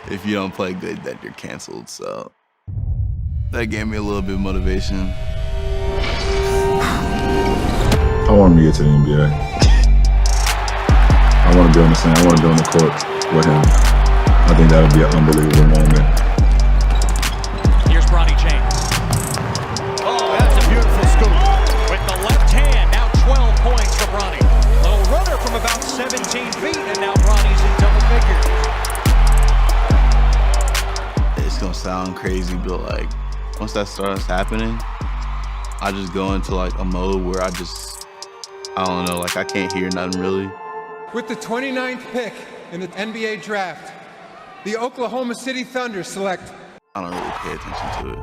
if you don't play good, then you're canceled. So that gave me a little bit of motivation. I want him to get to the NBA. I want to be on the same. I want to be on the court with him. I think that would be an unbelievable moment. Here's Bronny James. Oh, that's a beautiful scoop. With the left hand, now 12 points for Bronny. Little runner from about 17 feet, and now Bronny's in double figures. It's gonna sound crazy, but like once that starts happening, I just go into like a mode where I don't know, like I can't hear nothing really. With the 29th pick in the NBA draft, the Oklahoma City Thunder select. I don't really pay attention to it.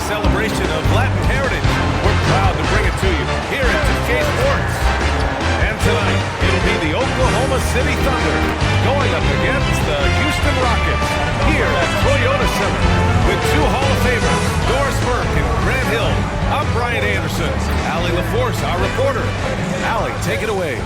Celebration of Latin heritage. We're proud to bring it to you here at 2K Sports. And tonight, it'll be the Oklahoma City Thunder going up against the Houston Rockets here at Toyota Center with two Hall of Famers, Doris Burke and Grant Hill. I'm Brian Anderson. Allie LaForce, our reporter. Allie, take it away.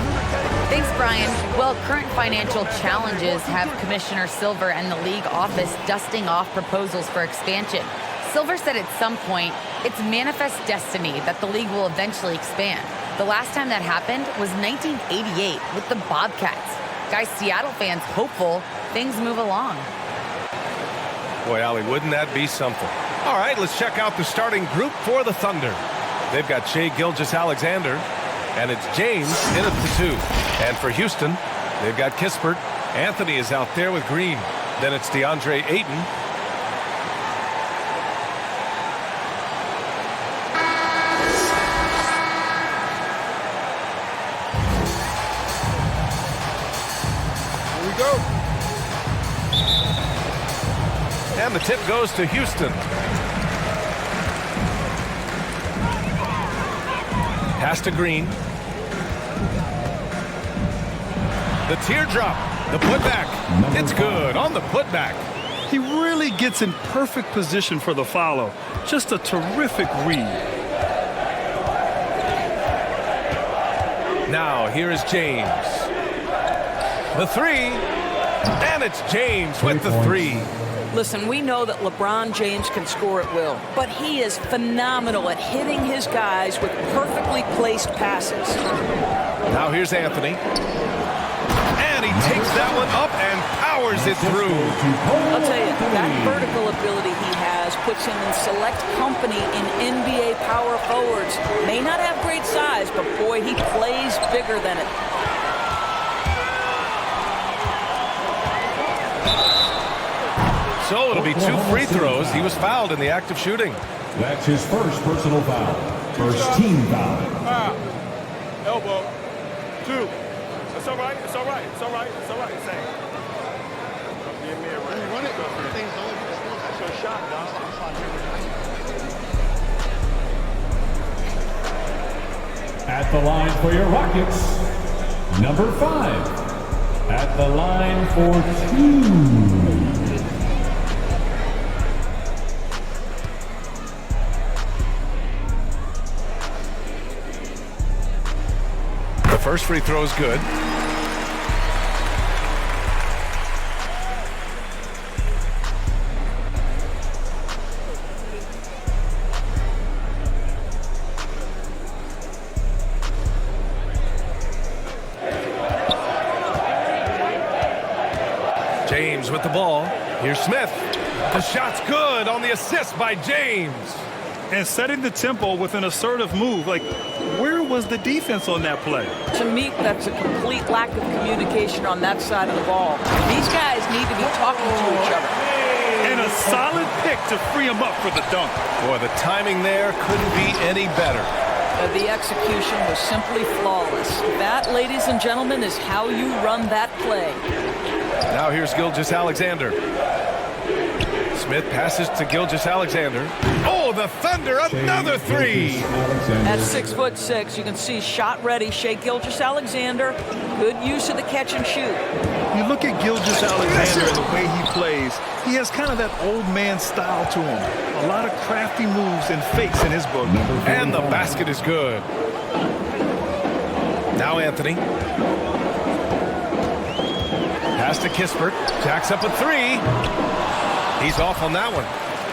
Thanks, Brian. Well, current financial challenges have Commissioner Silver and the league office dusting off proposals for expansion. Silver said at some point, it's manifest destiny that the league will eventually expand. The last time that happened was 1988 with the Bobcats. Guys, Seattle fans hopeful things move along. Boy, Allie, wouldn't that be something? All right, let's check out the starting group for the Thunder. They've got Shai Gilgeous-Alexander, and it's James in at the 2. And for Houston, they've got Kispert. Anthony is out there with Green. Then it's DeAndre Ayton. And the tip goes to Houston. Pass to Green. The teardrop. The putback. It's good on the putback. He really gets in perfect position for the follow. Just a terrific read. Now here is James. The 3. And it's James with the 3. Listen, we know that LeBron James can score at will, but he is phenomenal at hitting his guys with perfectly placed passes. Now here's Anthony. And he takes that one up and powers it through. I'll tell you, that vertical ability he has puts him in select company in NBA power forwards. May not have great size, but boy, he plays bigger than it. So it'll be 2 free throws. He was fouled in the act of shooting. That's his first personal foul. First team foul. Elbow. 2. It's all right. It's all right. It's all right. It's all right. Same. Give me a right. Run it. That's your shot, dog. At the line for your Rockets, number 5. At the line for 2. First free throw is good. James with the ball. Here's Smith. The shot's good on the assist by James. And setting the tempo with an assertive move. Like, where was the defense on that play? To me, that's a complete lack of communication on that side of the ball. These guys need to be talking to each other. And a solid pick to free him up for the dunk. Boy, the timing there couldn't be any better. The execution was simply flawless. That, ladies and gentlemen, is how you run that play. Now here's Gilgeous-Alexander. Smith passes to Gilgeous-Alexander. Oh, the Thunder, another three! At 6'6", you can see shot ready. Shea Gilgeous-Alexander, good use of the catch and shoot. You look at Gilgeous-Alexander and the way he plays, he has kind of that old man style to him. A lot of crafty moves and fakes in his book. And the basket is good. Now Anthony. Pass to Kispert. Jacks up a three. He's off on that one.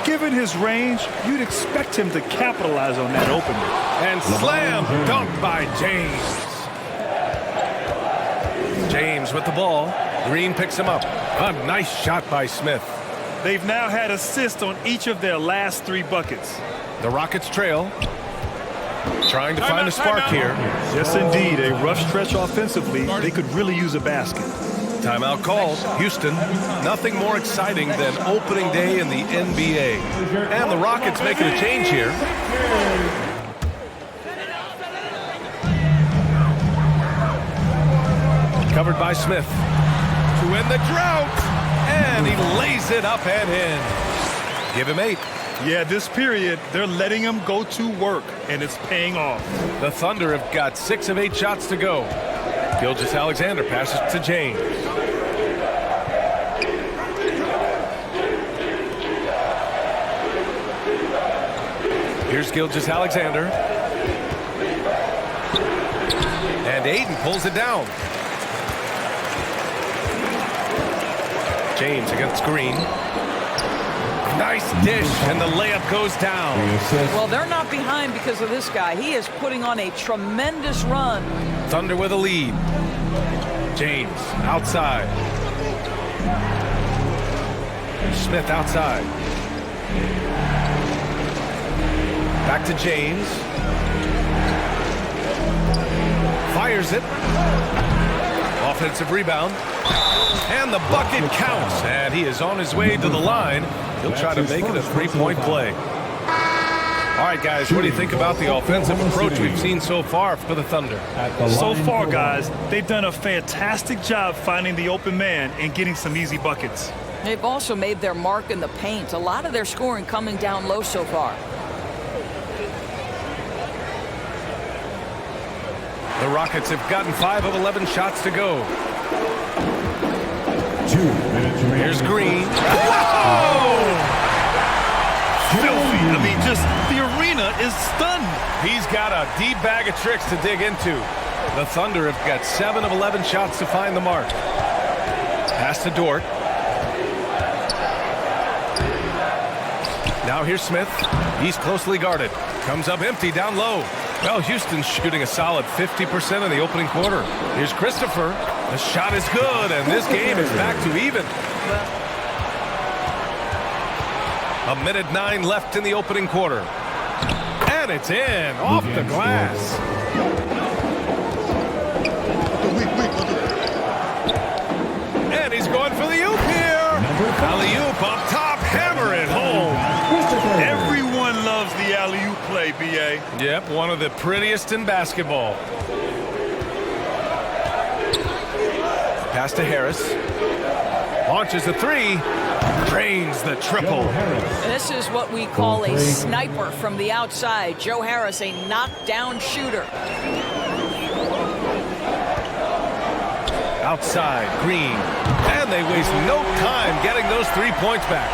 Given his range, you'd expect him to capitalize on that opening. And slam dunk by James. James with the ball. Green picks him up. A nice shot by Smith. They've now had assists on each of their last 3 buckets. The Rockets trail. Trying to find a spark here. Yes, indeed. A rough stretch offensively. They could really use a basket. Timeout called. Houston, nothing more exciting than opening day in the NBA. And the Rockets making a change here. Covered by Smith. To end the drought. And he lays it up and in. Give him 8. Yeah, this period, they're letting him go to work, and it's paying off. The Thunder have got 6 of 8 shots to go. Gilgeous-Alexander passes to James. Here's Gilgeous-Alexander. And Ayton pulls it down. James against Green. Nice dish, and the layup goes down. Well, they're not behind because of this guy. He is putting on a tremendous run. Thunder with a lead. James outside. Smith outside. Back to James. Fires it. Offensive rebound. And the bucket counts. And he is on his way to the line. He'll try to make it a 3-point play. All right, guys, what do you think about the offensive approach we've seen so far for the Thunder? So far, guys, they've done a fantastic job finding the open man and getting some easy buckets. They've also made their mark in the paint. A lot of their scoring coming down low so far. The Rockets have gotten 5 of 11 shots to go. 2 minutes remaining. Here's Green. Whoa! Filthy. I mean, just the arena is stunned. He's got a deep bag of tricks to dig into. The Thunder have got 7 of 11 shots to find the mark. Pass to Dort. Now here's Smith. He's closely guarded. Comes up empty down low. Well, Houston's shooting a solid 50% in the opening quarter. Here's Christopher. The shot is good, and this game is back to even. 1:09 left in the opening quarter. And it's in, off the glass. And he's going for the oop here. Alley-oop up top, hammer it home. Everyone loves the alley-oop play, B.A. Yep, one of the prettiest in basketball. Pass to Harris. Launches the 3. Drains the triple. This is what we call a sniper from the outside. Joe Harris, a knockdown shooter. Outside, Green. And they waste no time getting those 3 points back.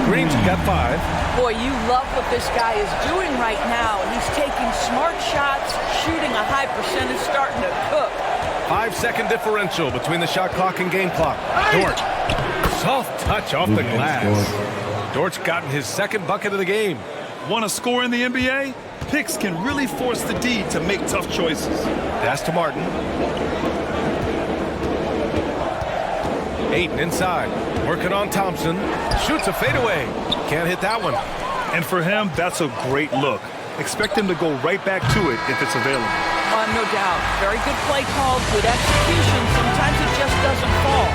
Green's got 5. Boy, you love what this guy is doing right now. He's taking smart shots, shooting a high percentage, starting to cook. 5-second differential between the shot clock and game clock. Dort. Soft touch off the glass. Dort's gotten his 2nd bucket of the game. Want to score in the NBA? Picks can really force the D to make tough choices. Pass to Martin. Ayton inside. Working on Thompson. Shoots a fadeaway. Can't hit that one. And for him, that's a great look. Expect him to go right back to it if it's available. No doubt. Very good play called, good execution. Sometimes it just doesn't fall.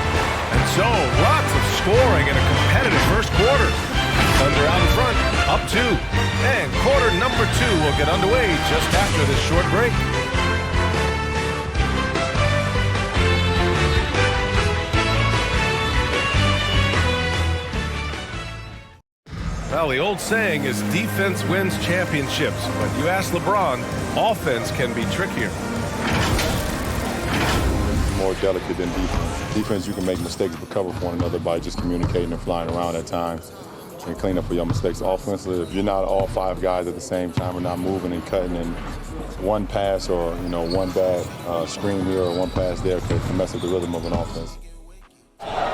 And so, lots of scoring in a competitive first quarter. Thunder out in front, up 2. And quarter number 2 will get underway just after this short break. Well, the old saying is defense wins championships, but you ask LeBron, offense can be trickier. More delicate than defense. Defense, you can make mistakes, recover from one another by just communicating and flying around at times and clean up for your mistakes. Offensively, if you're not all 5 guys at the same time and not moving and cutting, and one pass or one bad screen here or one pass there can mess up the rhythm of an offense.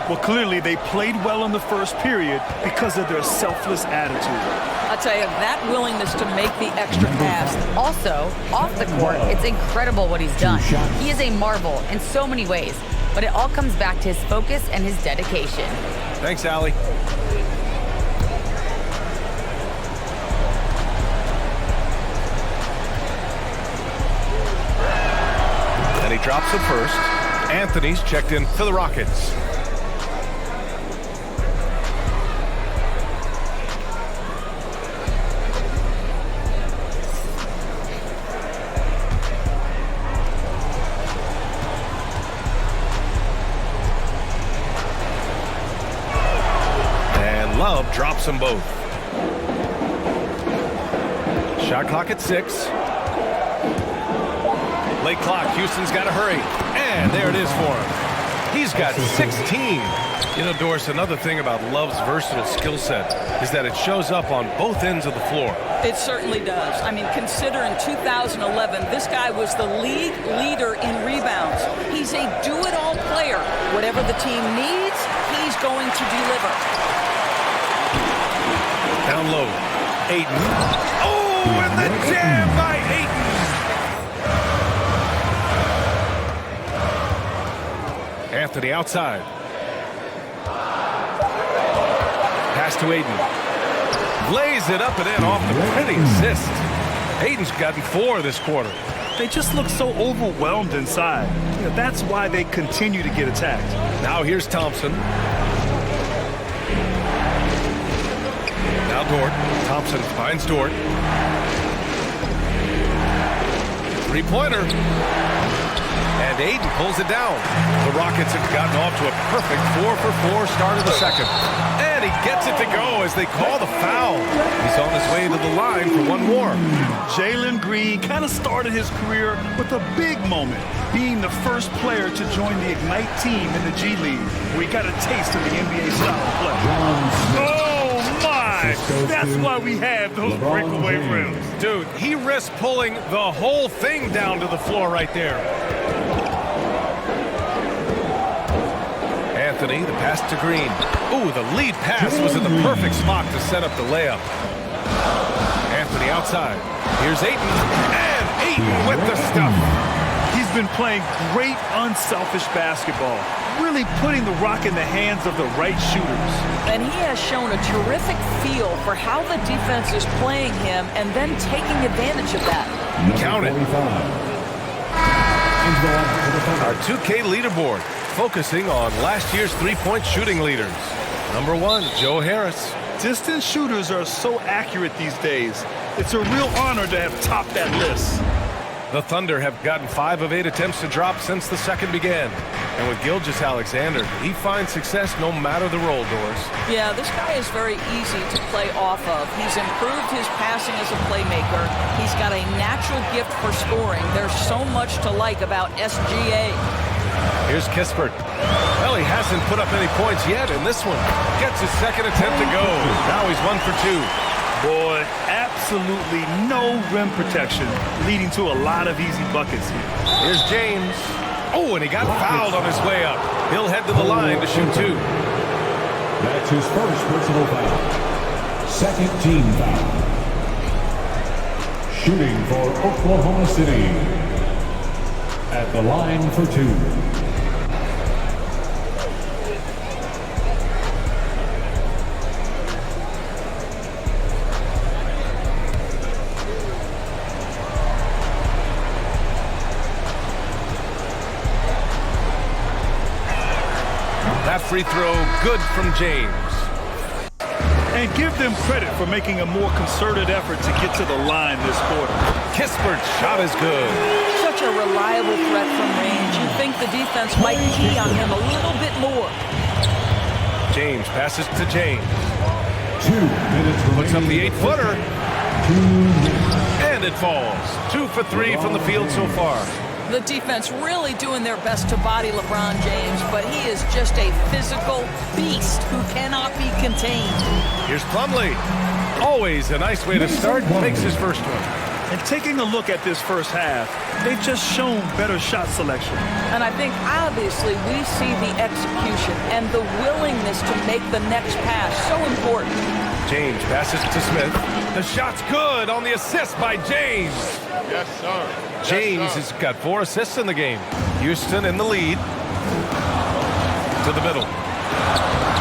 Well, clearly they played well in the first period because of their selfless attitude. I'll tell you, that willingness to make the extra pass. Also, off the court, it's incredible what he's done. He is a marvel in so many ways, but it all comes back to his focus and his dedication. Thanks, Allie. And he drops it first. Anthony's checked in for the Rockets. Love drops them both. Shot clock at 6. Late clock. Houston's got to hurry. And there it is for him. He's got 16. You know, Doris, another thing about Love's versatile skill set is that it shows up on both ends of the floor. It certainly does. I mean, consider in 2011, this guy was the league leader in rebounds. He's a do-it-all player. Whatever the team needs, he's going to deliver. Down low, Ayton. Oh, and the jam by Ayton. Anthony outside. Pass to Ayton. Lays it up and in off the pretty assist. Ayton's gotten 4 this quarter. They just look so overwhelmed inside. That's why they continue to get attacked. Now here's Thompson. Now Dort. Thompson finds Dort. 3-pointer. And Ayton pulls it down. The Rockets have gotten off to a perfect 4-for-4 start of the second. And he gets it to go as they call the foul. He's on his way to the line for one more. Jalen Green kind of started his career with a big moment, being the first player to join the Ignite team in the G League, where he got a taste of the NBA style of play. Oh my! That's why we have those breakaway rims. Dude, he risked pulling the whole thing down to the floor right there. Anthony, the pass to Green. Ooh, the lead pass was in the perfect spot to set up the layup. Anthony outside. Here's Ayton. And Ayton with the stuff. He's been playing great unselfish basketball, really putting the rock in the hands of the right shooters. And he has shown a terrific feel for how the defense is playing him and then taking advantage of that. Count it. Our 2K leaderboard, focusing on last year's three-point shooting leaders. Number 1, Joe Harris. Distance shooters are so accurate these days. It's a real honor to have topped that list. The Thunder have gotten 5 of 8 attempts to drop since the second began. And with Gilgeous-Alexander, he finds success no matter the role, Doris. Yeah, this guy is very easy to play off of. He's improved his passing as a playmaker. He's got a natural gift for scoring. There's so much to like about SGA. Here's Kispert. Well, he hasn't put up any points yet in this one. Gets his second attempt to go. Now he's 1 for 2. Boy, absolutely no rim protection, leading to a lot of easy buckets here. Here's James. Oh, and he got fouled on his way up. He'll head to the line to shoot 2. That's his first personal foul. Second team foul. Shooting for Oklahoma City. At the line for 2. That free throw good from James. And give them credit for making a more concerted effort to get to the line this quarter. Kispert's shot is good. Such a reliable threat from range. You think the defense might key on him a little bit more. James passes to James. 2 minutes remaining. Puts up the 8-footer. And it falls. 2 for 3 from the field so far. The defense really doing their best to body LeBron James, but he is just a physical beast who cannot be contained. Here's Plumlee. Always a nice way to start. Makes his first one. And taking a look at this first half, they've just shown better shot selection. And I think obviously we see the execution and the willingness to make the next pass so important. James passes to Smith. The shot's good on the assist by James. Yes, sir. James has got 4 assists in the game. Houston in the lead. To the middle.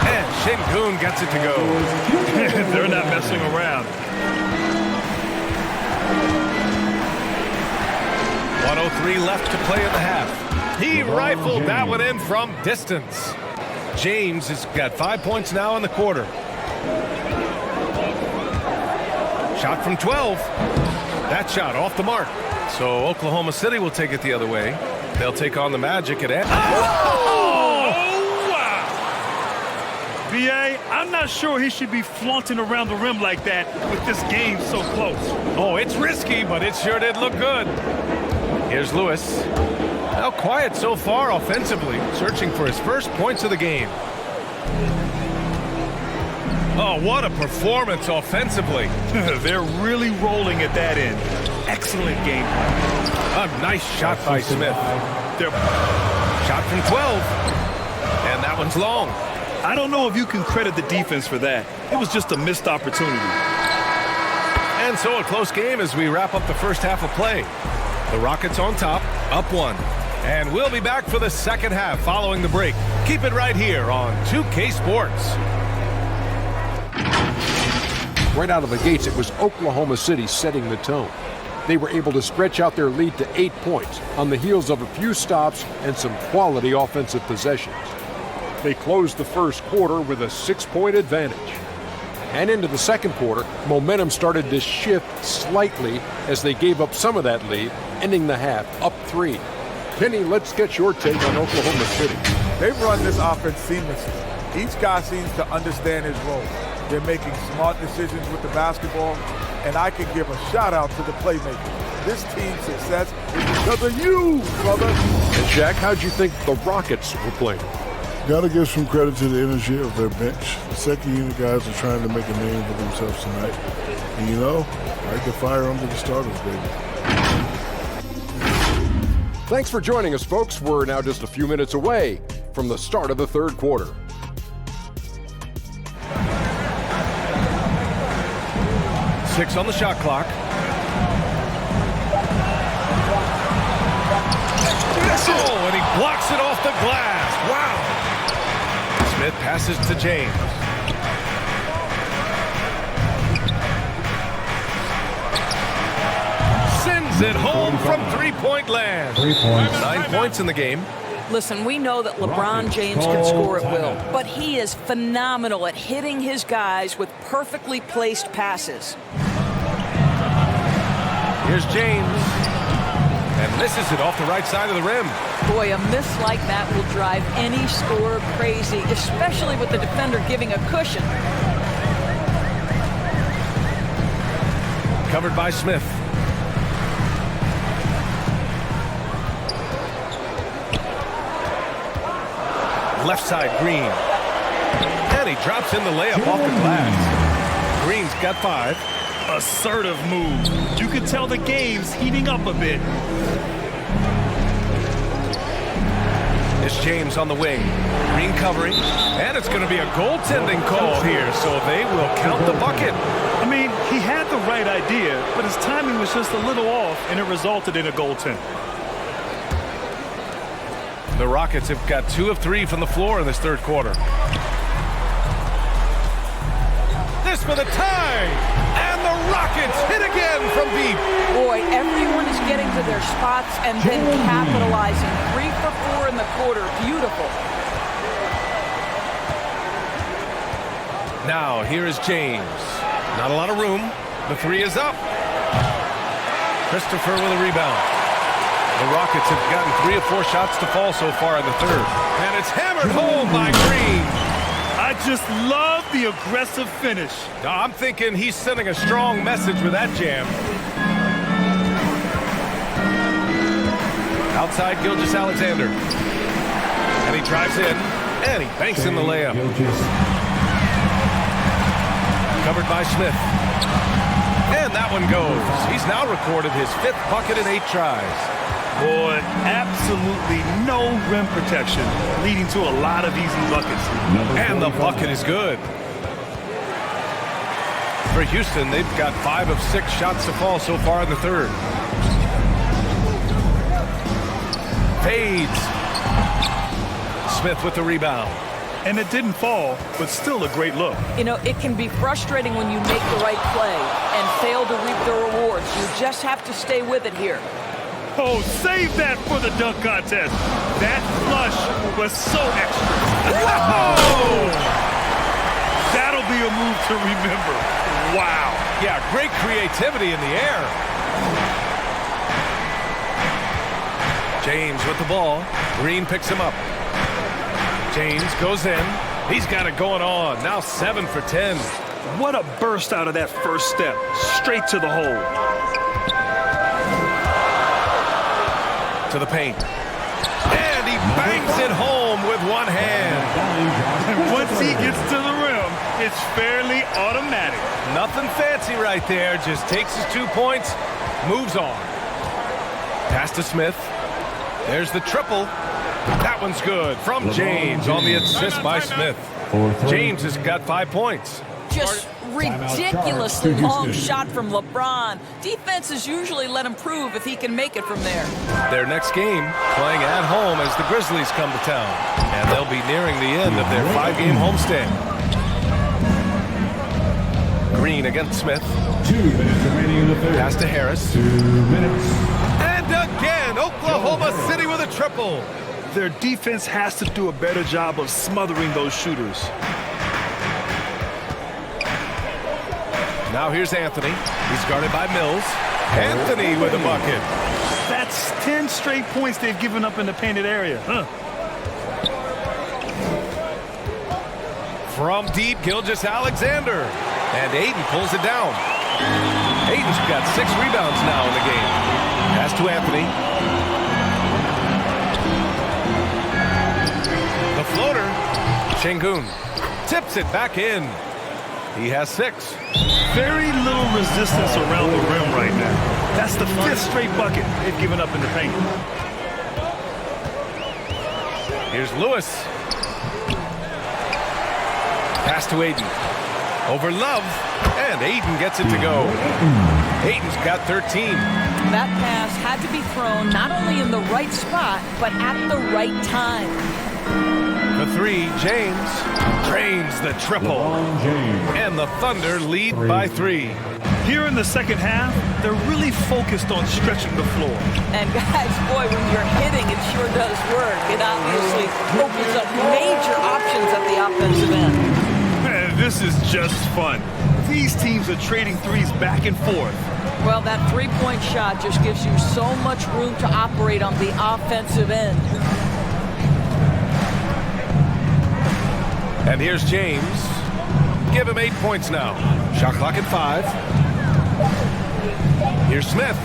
And Şengün gets it to go. They're not messing around. 1:03 left to play in the half. He rifled that one in from distance. James has got 5 points now in the quarter. Shot from 12. That shot off the mark. So Oklahoma City will take it the other way. They'll take on the Magic at end. Oh, wow. B.A., I'm not sure he should be flaunting around the rim like that with this game so close. Oh, it's risky, but it sure did look good. Here's Lewis. Now quiet so far offensively, searching for his first points of the game. Oh, what a performance offensively. They're really rolling at that end. Excellent game plan. A nice shot by Smith. Shot from 12. And that one's long. I don't know if you can credit the defense for that. It was just a missed opportunity. And so a close game as we wrap up the first half of play. The Rockets on top, up 1. And we'll be back for the second half following the break. Keep it right here on 2K Sports. Right out of the gates, it was Oklahoma City setting the tone. They were able to stretch out their lead to 8 points on the heels of a few stops and some quality offensive possessions. They closed the first quarter with a 6-point advantage. And into the second quarter, momentum started to shift slightly as they gave up some of that lead, ending the half up 3. Kenny, let's get your take on Oklahoma City. They've run this offense seamlessly. Each guy seems to understand his role. They're making smart decisions with the basketball, and I can give a shout-out to the playmakers. This team's success is because of you, brother. And Shaq, how'd you think the Rockets were playing? Got to give some credit to the energy of their bench. The second unit guys are trying to make a name for themselves tonight. And you know, I can fire them to the starters, baby. Thanks for joining us, folks. We're now just a few minutes away from the start of the third quarter. Six on the shot clock. Oh, and he blocks it off the glass. Wow. Smith passes to James. Sends it home from three-point land. 9 points in the game. Listen, we know that LeBron James can score at will, but he is phenomenal at hitting his guys with perfectly placed passes. Here's James. And misses it off the right side of the rim. Boy, a miss like that will drive any scorer crazy, especially with the defender giving a cushion. Covered by Smith. Left side, Green. And he drops in the layup off the glass. Green's got 5. Assertive move. You can tell the game's heating up a bit. It's James on the wing. Green covering. And it's going to be a goaltending call here, so they will count the bucket. I mean, he had the right idea, but his timing was just a little off, and it resulted in a goaltend. The Rockets have got 2 of 3 from the floor in this third quarter. This for the tie! And the Rockets hit again from deep. Boy, everyone is getting to their spots and then capitalizing. 3 for 4 in the quarter. Beautiful. Now, here is James. Not a lot of room. The three is up. Christopher with a rebound. The Rockets have gotten 3 of 4 shots to fall so far in the third. And it's hammered home by Green. I just love the aggressive finish. I'm thinking he's sending a strong message with that jam. Outside Gilgeous-Alexander. And he drives in. And he banks in the layup. Covered by Smith. And that one goes. He's now recorded his 5th bucket in 8 tries. Boy, absolutely no rim protection, leading to a lot of easy buckets. And the bucket is good. For Houston, they've got 5 of 6 shots to fall so far in the third. Fades. Smith with the rebound. And it didn't fall, but still a great look. You know, it can be frustrating when you make the right play and fail to reap the rewards. You just have to stay with it here. Oh, save that for the dunk contest. That flush was so extra. Whoa! That'll be a move to remember. Wow. Yeah, great creativity in the air. James with the ball. Green picks him up. James goes in. He's got it going on. Now 7 for 10. What a burst out of that first step. Straight to the hole. To the paint. And he bangs it home with one hand. And once he gets to the rim, it's fairly automatic. Nothing fancy right there. Just takes his 2 points, moves on. Pass to Smith. There's the triple. That one's good from James on the assist by Smith. James has got 5 points. Just ridiculously long shot from LeBron. Defenses usually let him prove if he can make it from there. Their next game playing at home as the Grizzlies come to town. And they'll be nearing the end of their 5-game homestand. Green against Smith. 2 minutes remaining in the third. Pass to Harris. 2 minutes. And again, Oklahoma City with a triple. Their defense has to do a better job of smothering those shooters. Now here's Anthony. He's guarded by Mills. Anthony with a bucket. That's 10 straight points they've given up in the painted area. From deep, Gilgeous-Alexander. And Ayton pulls it down. Ayton's got 6 rebounds now in the game. Pass to Anthony. The floater. Şengün tips it back in. He has 6. Very little resistance around the rim right now. That's the 5th straight bucket they've given up in the paint. Here's Lewis. Pass to Ayton. Over Love. And Ayton gets it to go. Ayton's got 13. That pass had to be thrown not only in the right spot, but at the right time. The 3, James drains the triple. And the Thunder lead by 3. Here in the second half, they're really focused on stretching the floor. And guys, boy, when you're hitting, it sure does work. It obviously opens up major options at the offensive end. Man, this is just fun. These teams are trading threes back and forth. Well, that 3-point shot just gives you so much room to operate on the offensive end. And here's James. Give him 8 points now. Shot clock at 5. Here's Smith.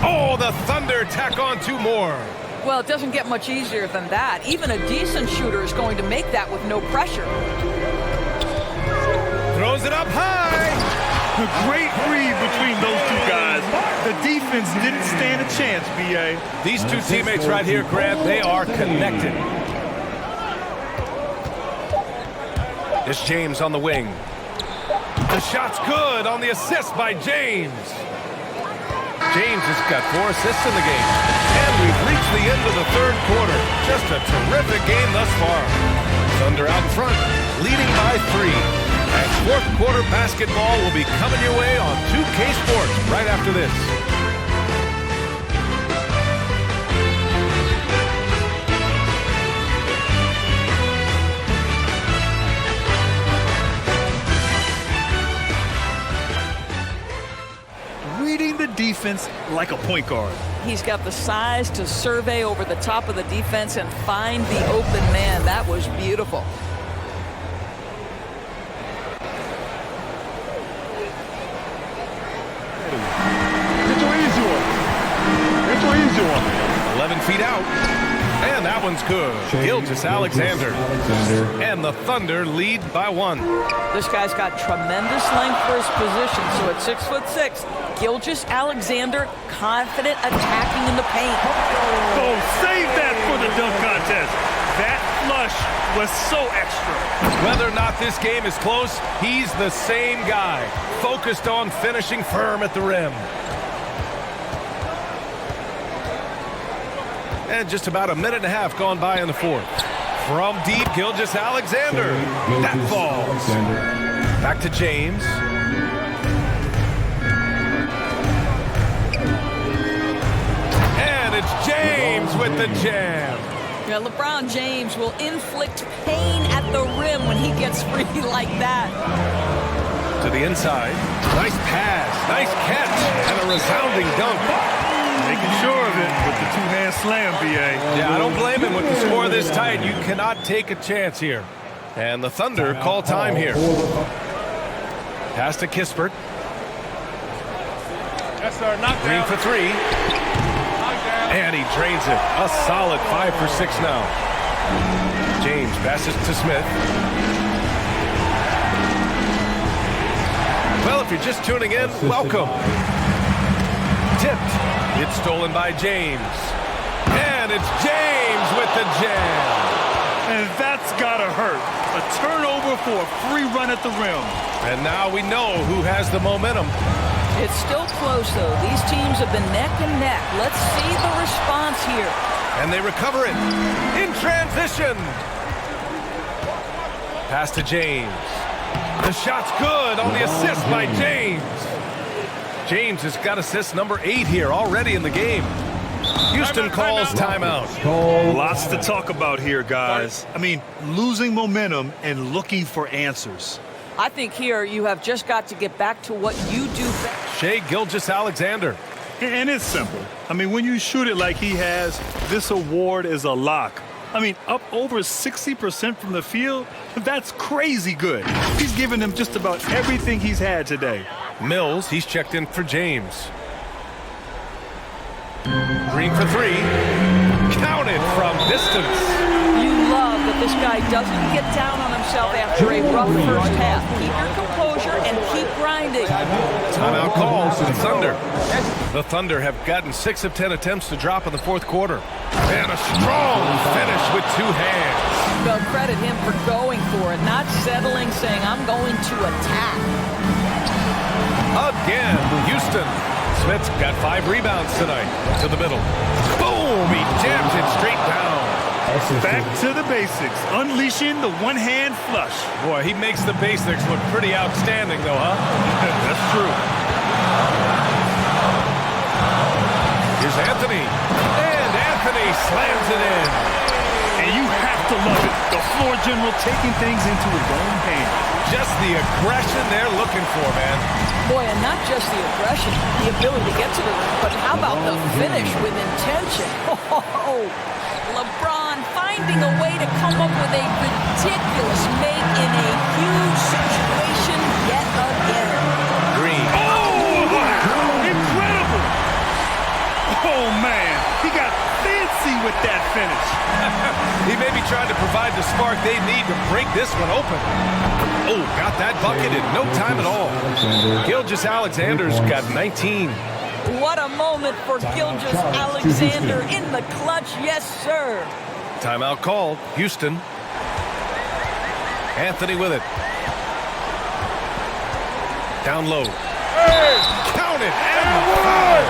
Oh, the Thunder tack on 2 more. Well, it doesn't get much easier than that. Even a decent shooter is going to make that with no pressure. Throws it up high. A great read between those 2 guys. The defense didn't stand a chance, B.A. These 2 teammates right here, Grant, they are connected. It's James on the wing. The shot's good on the assist by James. James has got 4 assists in the game. And we've reached the end of the third quarter. Just a terrific game thus far. Thunder out in front, leading by 3. And fourth quarter basketball will be coming your way on 2K Sports right after this. defense like a point guard. He's got the size to survey over the top of the defense and find the open man. That was beautiful. It's an easy one. It's an easy one. 11 feet out. And that one's good. Gilgeous-Alexander. And the Thunder lead by 1. This guy's got tremendous length for his position. So at 6'6", Gilgeous-Alexander confident attacking in the paint. Oh, save that for the dunk contest. That flush was so extra. Whether or not this game is close, he's the same guy. Focused on finishing firm at the rim. And just about a minute and a half gone by in the fourth. From deep, Gilgeous-Alexander. That falls. Back to James. And it's James with the jam. Yeah, LeBron James will inflict pain at the rim when he gets free like that. To the inside. Nice pass. Nice catch. And a resounding dunk. Making sure of it with the two-hand slam, B.A. Yeah, I don't blame him with the score this tight. You cannot take a chance here. And the Thunder call time here. Pass to Kispert. Yes, sir. Knockdown. Green for 3. And he drains it. A solid 5 for 6 now. James passes to Smith. Well, if you're just tuning in, welcome. Tipped. It's stolen by James. And it's James with the jam. And that's gotta hurt. A turnover for a free run at the rim. And now we know who has the momentum. It's still close, though. These teams have been neck and neck. Let's see the response here. And they recover it in transition. Pass to James. The shot's good on the assist by James. James has got assist number 8 here already in the game. Houston calls timeout. Lots to talk about here, guys. I mean, losing momentum and looking for answers. I think here you have just got to get back to what you do best. Shai Gilgeous-Alexander. And it's simple. I mean, when you shoot it like he has, this award is a lock. I mean, up over 60% from the field, that's crazy good. He's given them just about everything he's had today. Mills, he's checked in for James. Green for 3. Counted from distance. You love that this guy doesn't get down on himself after a rough first half. Keep your composure and keep grinding. Timeout calls to the Thunder. The Thunder have gotten 6 of 10 attempts to drop in the fourth quarter. And a strong finish with 2 hands. Well, credit him for going for it, not settling, saying, I'm going to attack. Again, Houston. Smith's got 5 rebounds tonight. To the middle. Boom! He jams it straight down. Back to the basics. Unleashing the one-hand flush. Boy, he makes the basics look pretty outstanding, though, huh? That's true. Here's Anthony. And Anthony slams it in. And you have to love it. The floor general taking things into his own hands. Just the aggression they're looking for, man. Boy, and not just the aggression, the ability to get to the rim, but how about the finish with intention? Oh, LeBron finding a way to come up with a ridiculous make in a huge situation yet again. Green. Oh, incredible. Oh, man, he got fancy with that finish. He may be trying to provide the spark they need to break this one open. Oh, got that bucket in no time at all. Gilgeous-Alexander's got 19. What a moment for Gilgeous-Alexander in the clutch, yes, sir. Timeout called. Houston. Anthony with it. Down low. Count it. And foul.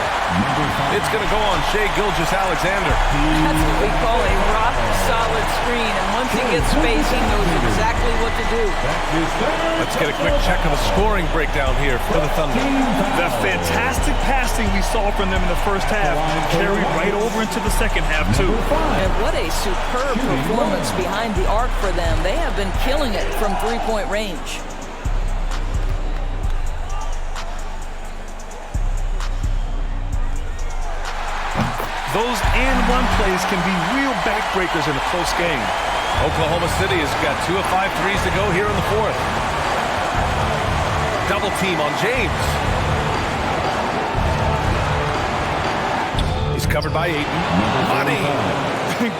It's going to go on Shai Gilgeous-Alexander. That's what we call a rock-solid screen, and once he gets space, he knows exactly what to do. Let's get a quick check of the scoring breakdown here for the Thunder. The fantastic passing we saw from them in the first half carried right over into the second half, too. And what a superb performance behind the arc for them. They have been killing it from three-point range. Those and-one plays can be real backbreakers in a close game. Oklahoma City has got 2 of 5 threes to go here in the fourth. Double team on James. He's covered by Ayton. Money.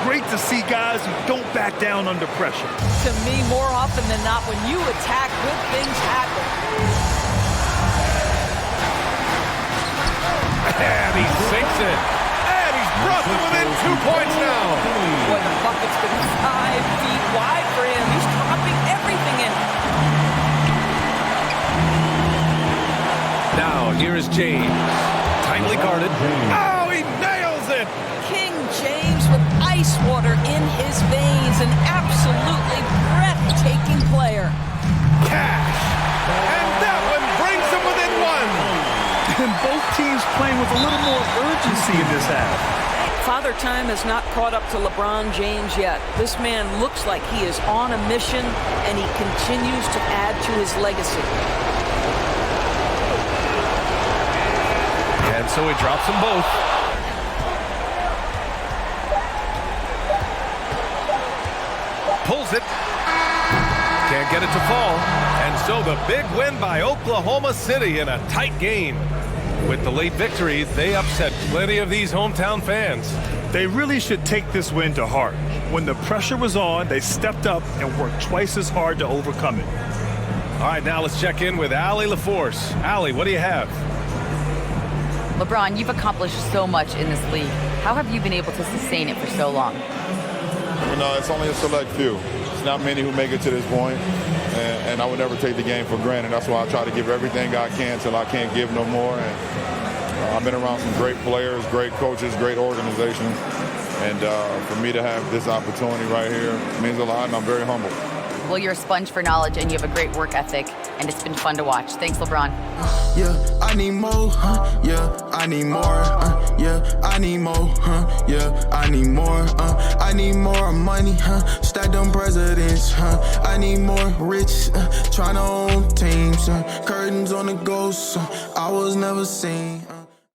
Great to see guys who don't back down under pressure. To me, more often than not, when you attack, good things happen. And he sinks it. And he's brought them within 2 points now. Boy, the bucket's been 5 feet wide for him. He's dropping everything in. Now, here is James. Tightly guarded. Oh, he nails it. King James with ice water in his veins. An absolutely breathtaking player. Cash. And that one brings them within 1. And both teams playing with a little more urgency in this half. Father Time has not caught up to LeBron James yet. This man looks like he is on a mission, and he continues to add to his legacy. And so he drops them both. Pulls it. Can't get it to fall. And so the big win by Oklahoma City in a tight game. With the late victory, they upset plenty of these hometown fans. They really should take this win to heart. When the pressure was on, they stepped up and worked twice as hard to overcome it. All right, now let's check in with Allie LaForce. Allie, what do you have? LeBron, you've accomplished so much in this league. How have you been able to sustain it for so long? You know, it's only a select few. It's not many who make it to this point, and I would never take the game for granted. That's why I try to give everything I can till I can't give no more. And I've been around some great players, great coaches, great organizations, and for me to have this opportunity right here means a lot, and I'm very humbled. Well, you're a sponge for knowledge, and you have a great work ethic, and it's been fun to watch. Thanks, LeBron. Yeah, I need more, yeah, I need more, yeah, I need more, yeah, I need more, I need more money, stack them presidents, I need more rich, trying to own teams, curtains on the ghost, I was never seen.